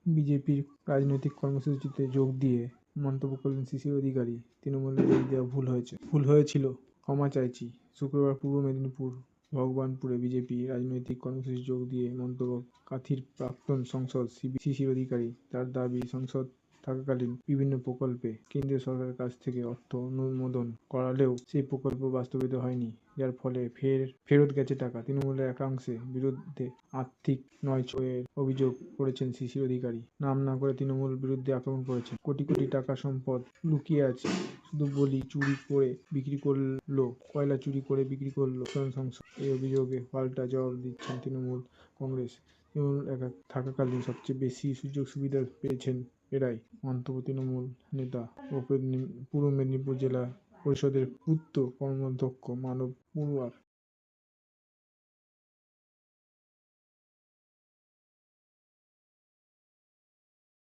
বিজেপির রাজনৈতিক কর্মসূচিতে যোগ দিয়ে মন্তব্য করলেন শিশির অধিকারী, তৃণমূলে যোগ দেওয়া ভুল হয়েছিল, ক্ষমা চাইছি। শুক্রবার পূর্ব মেদিনীপুর ভগবানপুরে বিজেপি রাজনৈতিক কর্মসূচিতে যোগ দিয়ে মন্তব্য কাঁথির প্রাক্তন সাংসদ শিশির অধিকারী। তার দাবি, সংসদ থাকাকালীন বিভিন্ন প্রকল্পে কেন্দ্রীয় সরকারের কাছ থেকে অর্থ অনুমোদন করালেও সেই প্রকল্প বাস্তবায়িত হয়নি, যার ফলে ফেরত গেছে টাকা। তৃণমূলের একাংশের বিরুদ্ধে আর্থিক নয়ছয়ের অভিযোগ করেছেন শিশির অধিকারী। নাম না করে তৃণমূল বিরুদ্ধে আক্রমণ করেছেন। কোটি কোটি টাকা সম্পদ লুকিয়ে আছে, শুধু বলি চুরি করে বিক্রি করলো, কয়লা চুরি করে বিক্রি করলো সংসদ। এই অভিযোগে পাল্টা জবাব দিচ্ছেন তৃণমূল কংগ্রেস। তৃণমূল থাকাকালীন সবচেয়ে বেশি সুযোগ সুবিধা পেয়েছেন এরাই। মন্তব্য তৃণমূল নেতা ও পূর্ব মেদিনীপুর জেলা পরিষদের পূর্ত কর্মাধ্যক্ষ মানব বড়ুয়ার।